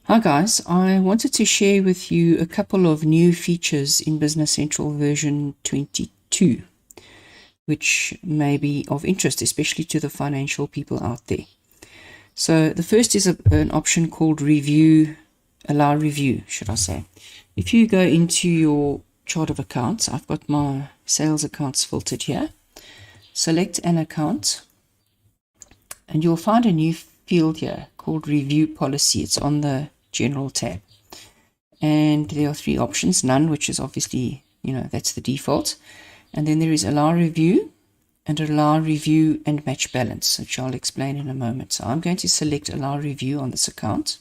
Hi guys, I wanted to share with you a couple of new features in Business Central version 22, which may be of interest, especially to the financial people out there. So the first is an option called allow review, should I say. If you go into your chart of accounts, I've got my sales accounts filtered here. Select an account, and you'll find a new field here called review policy. It's on the general tab. And there are three options: none, which is obviously, that's the default. And then there is allow review and match balance, which I'll explain in a moment. So I'm going to select allow review on this account.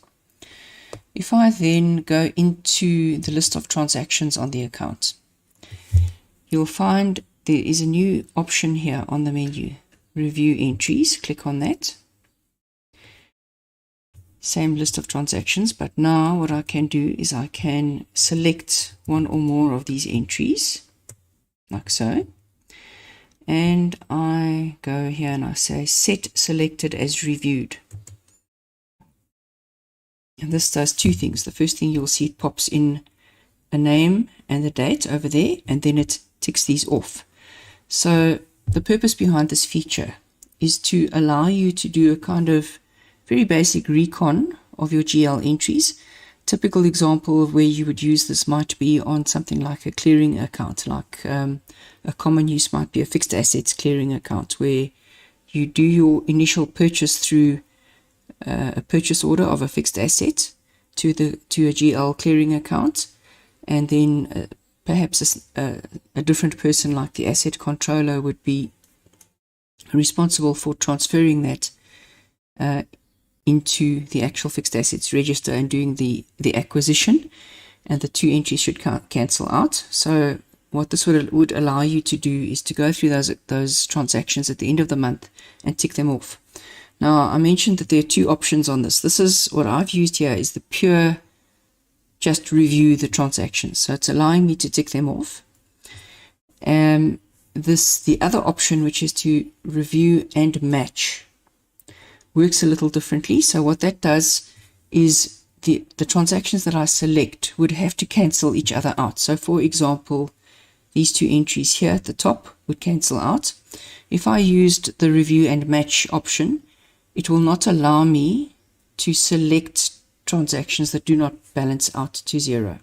If I then go into the list of transactions on the account, you'll find there is a new option here on the menu, review entries. Click on that. Same list of transactions, but now what I can do is I can select one or more of these entries, like so. And I go here and I say set selected as reviewed. And this does two things. The first thing you'll see, it pops in a name and the date over there, and then it ticks these off. So the purpose behind this feature is to allow you to do a kind of very basic recon of your GL entries. Typical example of where you would use this might be on something like a clearing account, like a common use might be a fixed assets clearing account, where you do your initial purchase through a purchase order of a fixed asset to a GL clearing account, and then perhaps a different person like the asset controller would be responsible for transferring that into the actual fixed assets register and doing the acquisition, and the two entries should cancel out. So what this would allow you to do is to go through those transactions at the end of the month and tick them off. Now, I mentioned that there are two options on this. This is what I've used here, is the pure just review the transactions. So it's allowing me to tick them off. The other option, which is to review and match, works a little differently. So what that does is the transactions that I select would have to cancel each other out. So for example, these two entries here at the top would cancel out. If I used the review and match option, it will not allow me to select transactions that do not balance out to zero.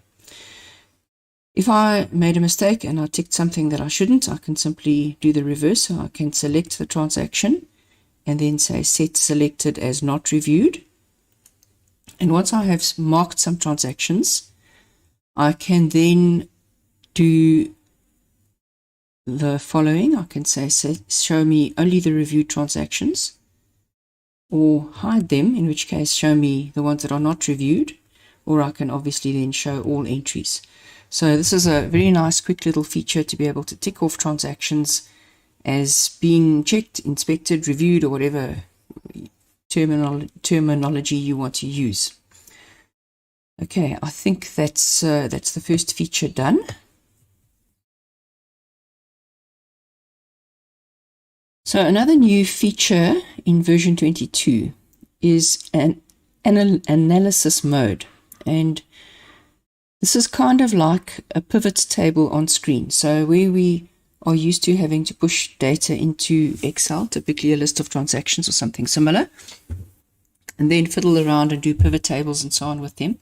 If I made a mistake and I ticked something that I shouldn't, I can simply do the reverse. So I can select the transaction and then say set selected as not reviewed. And once I have marked some transactions, I can then do the following. I can say show me only the reviewed transactions, or hide them, in which case show me the ones that are not reviewed, or I can obviously then show all entries. So this is a very nice quick little feature to be able to tick off transactions as being checked, inspected, reviewed, or whatever terminology you want to use. Okay, I think that's the first feature done. So another new feature in version 22 is an analysis mode, and this is kind of like a pivot table on screen. So where we are used to having to push data into Excel, typically a list of transactions or something similar, and then fiddle around and do pivot tables and so on with them,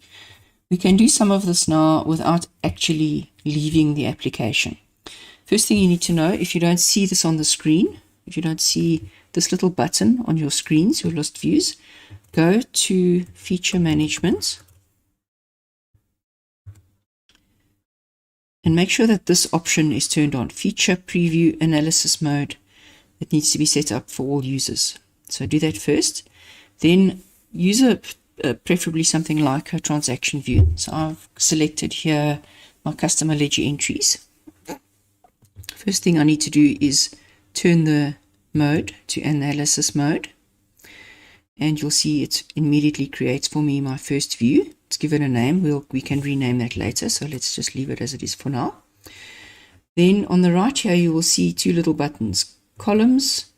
we can do some of this now without actually leaving the application. First thing you need to know, if you don't see this on the screen, if you don't see this little button on your screens, your list views, go to Feature Management and make sure that this option is turned on, Feature Preview Analysis Mode. It needs to be set up for all users. So do that first. Then use preferably something like a transaction view. So I've selected here my customer ledger entries. First thing I need to do is turn the mode to analysis mode, and you'll see it immediately creates for me my first view. Let's give it a name. We can rename that later, so let's just leave it as it is for now. Then on the right here you will see two little buttons, columns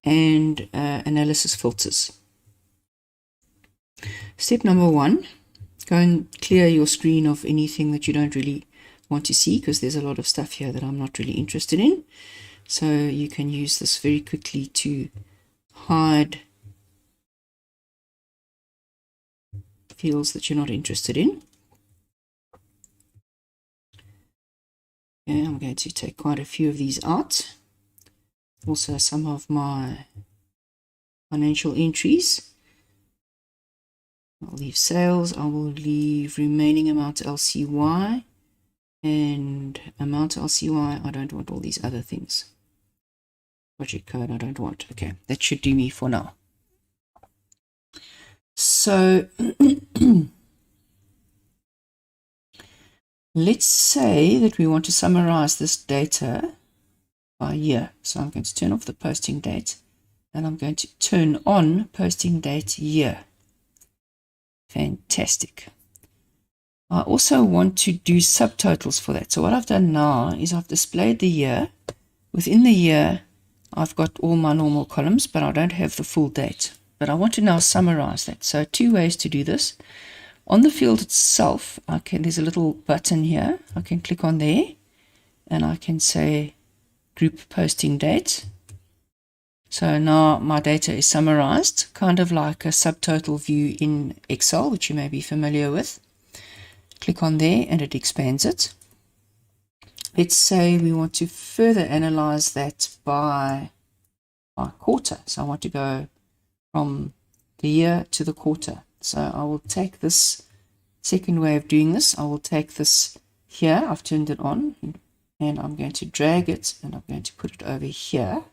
and analysis filters. Step number one go and clear your screen of anything that you don't really want to see, because there's a lot of stuff here that I'm not really interested in. So you can use this very quickly to hide fields that you're not interested in. Okay, I'm going to take quite a few of these out. Also some of my financial entries. I'll leave sales, I will leave remaining amount LCY and amount LCY. I don't want all these other things. Project code I don't want. Okay, that should do me for now. So let's say that we want to summarize this data by year. So I'm going to turn off the posting date and I'm going to turn on posting date year. Fantastic. I also want to do subtotals for that. So what I've done now is I've displayed the year. Within the year, I've got all my normal columns, but I don't have the full date. But I want to now summarize that. So two ways to do this. On the field itself, there's a little button here. I can click on there and I can say group posting date. So now my data is summarized, kind of like a subtotal view in Excel, which you may be familiar with. Click on there and it expands it. Let's say we want to further analyze that by quarter. So I want to go from the year to the quarter. So I will take this second way of doing this. I will take this here. I've turned it on and I'm going to drag it and I'm going to put it over here.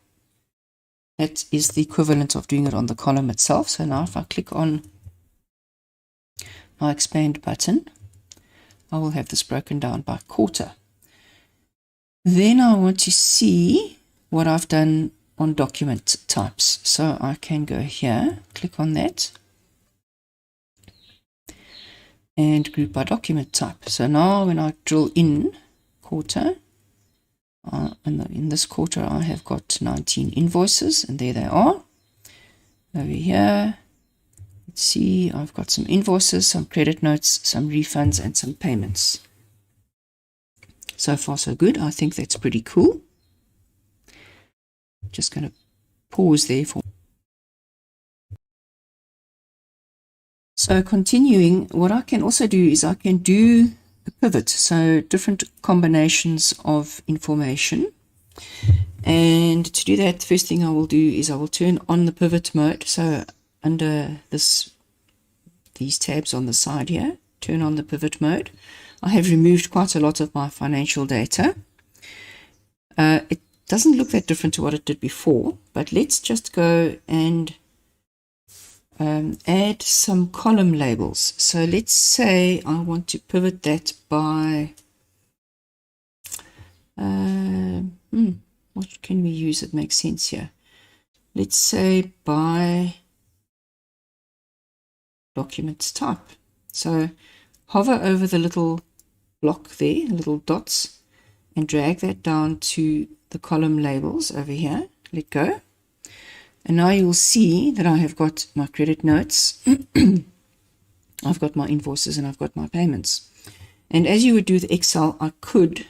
That is the equivalent of doing it on the column itself. So now if I click on my expand button, I will have this broken down by quarter. Then I want to see what I've done on document types. So I can go here, click on that, and group by document type. So now when I drill in quarter, in this quarter I have got 19 invoices, and there they are. Over here, let's see, I've got some invoices, some credit notes, some refunds, and some payments. So far so good. I think that's pretty cool. Just going to pause there for. So continuing, what I can also do is I can do a pivot, so different combinations of information. And to do that, the first thing I will do is I will turn on the pivot mode. So under these tabs on the side here, turn on the pivot mode. I have removed quite a lot of my financial data. It doesn't look that different to what it did before, but let's just go and add some column labels. So let's say I want to pivot that by what can we use that makes sense here? Let's say by document type. So hover over the little block there, little dots, and drag that down to the column labels over here. Let go. And now you'll see that I have got my credit notes, I've got my invoices, and I've got my payments. And as you would do with Excel, I could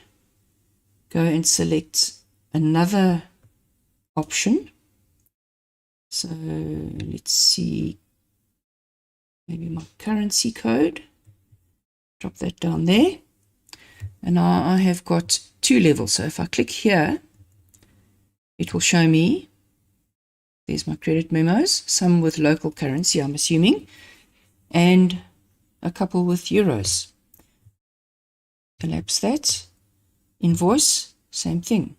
go and select another option. So let's see, maybe my currency code, drop that down there. And now I have got two levels. So if I click here, it will show me, there's my credit memos, some with local currency, I'm assuming, and a couple with euros. Collapse that. Invoice, same thing.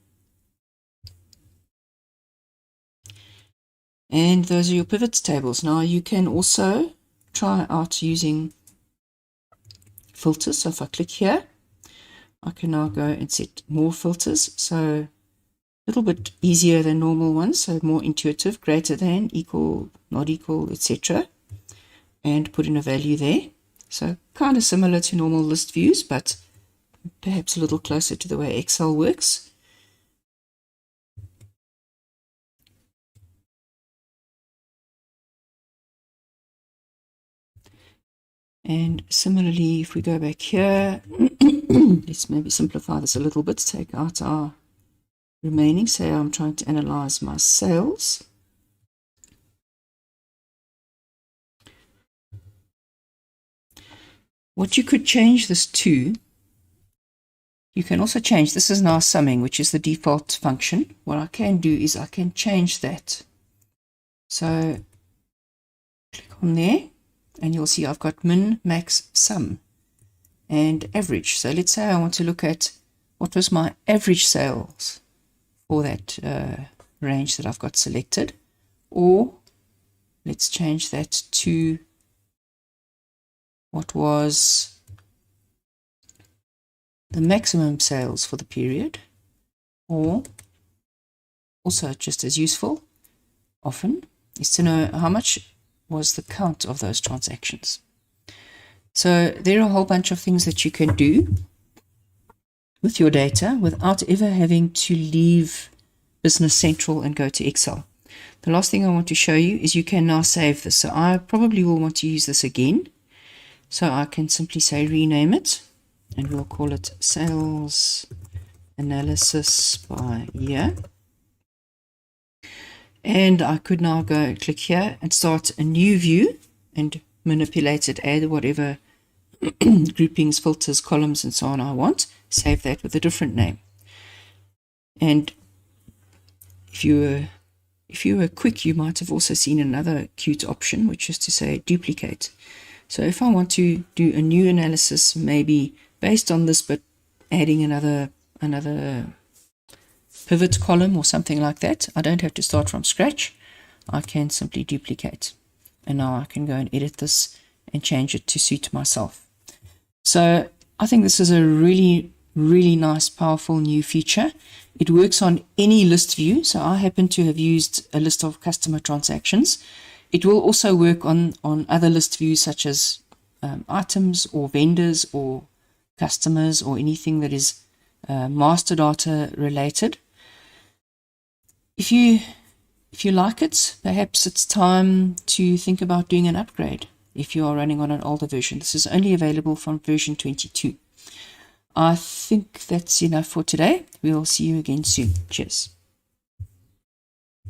And those are your pivots tables. Now you can also try out using filters. So if I click here, I can now go and set more filters. So a little bit easier than normal ones, so more intuitive, greater than, equal, not equal, etc. And put in a value there. So kind of similar to normal list views, but perhaps a little closer to the way Excel works. And similarly, if we go back here, let's maybe simplify this a little bit, take out our remaining, say I'm trying to analyze my sales. What you could change this to, you can also change, this is now summing, which is the default function. What I can do is I can change that. So click on there, and you'll see I've got min, max, sum, and average. So let's say I want to look at what was my average sales for that range that I've got selected, or let's change that to what was the maximum sales for the period, or also just as useful often is to know how much was the count of those transactions. So there are a whole bunch of things that you can do with your data without ever having to leave Business Central and go to Excel. The last thing I want to show you is you can now save this. So I probably will want to use this again. So I can simply say rename it, and we'll call it Sales Analysis by Year. And I could now go and click here and start a new view and manipulate it, add whatever groupings, filters, columns, and so on I want. Save that with a different name. And if you were quick, you might have also seen another cute option, which is to say duplicate. So if I want to do a new analysis, maybe based on this, but adding another pivot column or something like that, I don't have to start from scratch. I can simply duplicate. And now I can go and edit this and change it to suit myself. So I think this is a really, really nice, powerful new feature. It works on any list view. So I happen to have used a list of customer transactions. It will also work on other list views such as items or vendors or customers or anything that is master data related. If you like it, perhaps it's time to think about doing an upgrade if you are running on an older version. This is only available from version 22. I think that's enough for today. We'll see you again soon. Cheers.